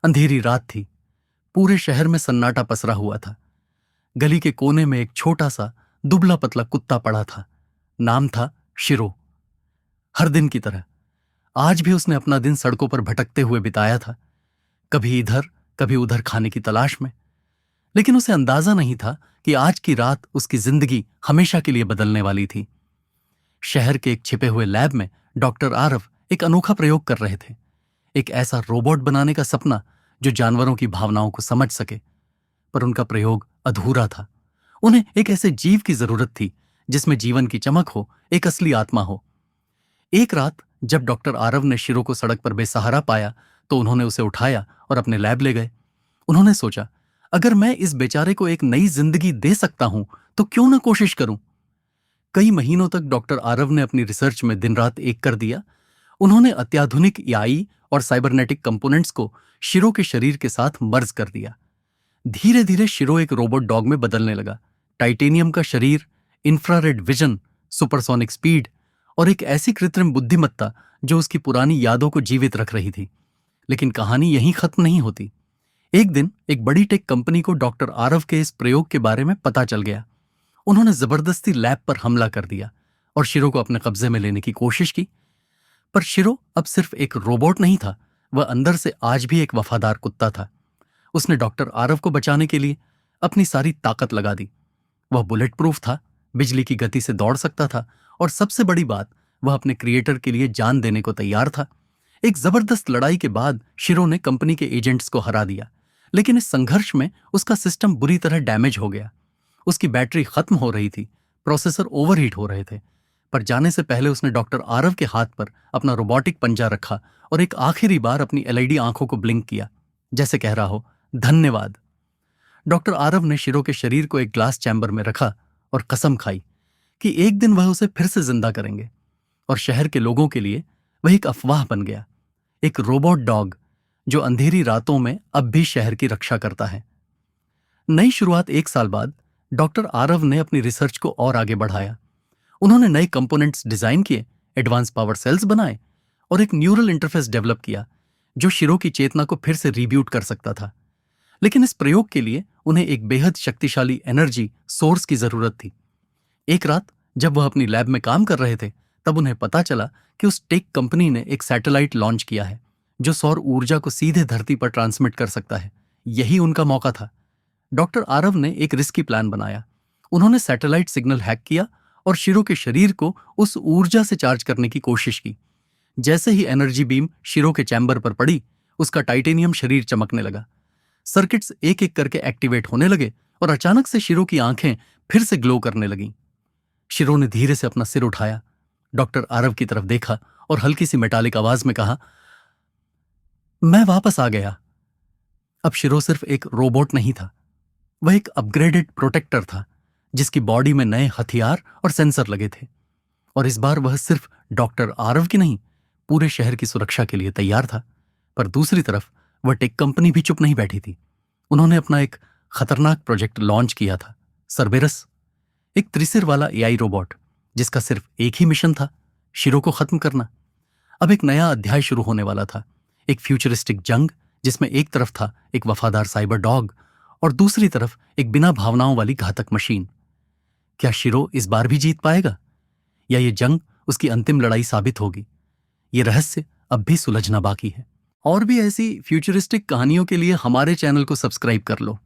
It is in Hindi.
अंधेरी रात थी। पूरे शहर में सन्नाटा पसरा हुआ था। गली के कोने में एक छोटा सा दुबला पतला कुत्ता पड़ा था। नाम था शिरो। हर दिन की तरह आज भी उसने अपना दिन सड़कों पर भटकते हुए बिताया था, कभी इधर कभी उधर खाने की तलाश में। लेकिन उसे अंदाजा नहीं था कि आज की रात उसकी जिंदगी हमेशा के लिए बदलने वाली थी। शहर के एक छिपे हुए लैब में डॉक्टर आरव एक अनोखा प्रयोग कर रहे थे। एक ऐसा रोबोट बनाने का सपना जो जानवरों की भावनाओं को समझ सके। पर उनका प्रयोग अधूरा था। उन्हें एक ऐसे जीव की जरूरत थी जिसमें जीवन की चमक हो, एक असली आत्मा हो। एक रात जब डॉक्टर आरव ने शिरो को सड़क पर बेसहारा पाया तो उन्होंने उसे उठाया और अपने लैब ले गए। उन्होंने सोचा, अगर मैं इस बेचारे को एक नई जिंदगी दे सकता हूं तो क्यों ना कोशिश करूं। कई महीनों तक डॉक्टर आरव ने अपनी रिसर्च में दिन रात एक कर दिया। उन्होंने अत्याधुनिक एआई और साइबरनेटिक कंपोनेंट्स को शिरो के शरीर के साथ मर्ज कर दिया। धीरे धीरे शिरो एक रोबोट डॉग में बदलने लगा। टाइटेनियम का शरीर, इंफ्रारेड विजन, सुपरसोनिक स्पीड और एक ऐसी कृत्रिम बुद्धिमत्ता जो उसकी पुरानी यादों को जीवित रख रही थी। लेकिन कहानी यहीं खत्म नहीं होती। एक दिन एक बड़ी टेक कंपनी को डॉक्टर आरव के इस प्रयोग के बारे में पता चल गया। उन्होंने जबरदस्ती लैब पर हमला कर दिया और शिरो को अपने कब्जे में लेने की कोशिश की। पर शिरो अब सिर्फ एक रोबोट नहीं था, वह अंदर से आज भी एक वफादार कुत्ता था। उसने डॉक्टर आरव को बचाने के लिए अपनी सारी ताकत लगा दी। वह बुलेट प्रूफ था, बिजली की गति से दौड़ सकता था और सबसे बड़ी बात, वह अपने क्रिएटर के लिए जान देने को तैयार था। एक जबरदस्त लड़ाई के बाद शिरो ने कंपनी के एजेंट्स को हरा दिया। लेकिन इस संघर्ष में उसका सिस्टम बुरी तरह डैमेज हो गया। उसकी बैटरी खत्म हो रही थी, प्रोसेसर ओवरहीट हो रहे थे। पर जाने से पहले उसने डॉक्टर आरव के हाथ पर अपना रोबोटिक पंजा रखा और एक आखिरी बार अपनी एलईडी आंखों को ब्लिंक किया, जैसे कह रहा हो, धन्यवाद। डॉक्टर आरव ने शिरो के शरीर को एक ग्लास चैम्बर में रखा और कसम खाई कि एक दिन वह उसे फिर से जिंदा करेंगे। और शहर के लोगों के लिए वह एक अफवाह बन गया, एक रोबोट डॉग जो अंधेरी रातों में अब भी शहर की रक्षा करता है। नई शुरुआत 1 साल बाद डॉक्टर आरव ने अपनी रिसर्च को और आगे बढ़ाया। उन्होंने नए कंपोनेंट्स डिजाइन किए, एडवांस पावर सेल्स बनाए और एक न्यूरल इंटरफेस डेवलप किया जो शिरो की चेतना को फिर से रीब्यूट कर सकता था। लेकिन इस प्रयोग के लिए उन्हें एक बेहद शक्तिशाली एनर्जी सोर्स की जरूरत थी। एक रात जब वह अपनी लैब में काम कर रहे थे तब उन्हें पता चला कि उस टेक कंपनी ने एक सैटेलाइट लॉन्च किया है जो सौर ऊर्जा को सीधे धरती पर ट्रांसमिट कर सकता है। यही उनका मौका था। डॉक्टर आरव ने एक रिस्की प्लान बनाया। उन्होंने सैटेलाइट सिग्नल हैक किया और शिरो के शरीर को उस ऊर्जा से चार्ज करने की कोशिश की। जैसे ही एनर्जी बीम शिरो के चैम्बर पर पड़ी, उसका टाइटेनियम शरीर चमकने लगा। सर्किट्स एक एक करके एक्टिवेट होने लगे और अचानक से शिरो की आंखें फिर से ग्लो करने लगीं। शिरो ने धीरे से अपना सिर उठाया, डॉक्टर आरव की तरफ देखा और हल्की सी मेटालिक आवाज में कहा, मैं वापस आ गया। अब शिरो सिर्फ एक रोबोट नहीं था, वह एक अपग्रेडेड प्रोटेक्टर था जिसकी बॉडी में नए हथियार और सेंसर लगे थे। और इस बार वह सिर्फ डॉक्टर आरव की नहीं, पूरे शहर की सुरक्षा के लिए तैयार था। पर दूसरी तरफ वह टेक कंपनी भी चुप नहीं बैठी थी। उन्होंने अपना एक खतरनाक प्रोजेक्ट लॉन्च किया था, सरबेरस, एक त्रिसिर वाला एआई रोबोट जिसका सिर्फ एक ही मिशन था, शिरो को खत्म करना। अब एक नया अध्याय शुरू होने वाला था, एक फ्यूचरिस्टिक जंग जिसमें एक तरफ था एक वफादार साइबर डॉग और दूसरी तरफ एक बिना भावनाओं वाली घातक मशीन। क्या शिरो इस बार भी जीत पाएगा या ये जंग उसकी अंतिम लड़ाई साबित होगी? ये रहस्य अब भी सुलझना बाकी है। और भी ऐसी फ्यूचरिस्टिक कहानियों के लिए हमारे चैनल को सब्सक्राइब कर लो।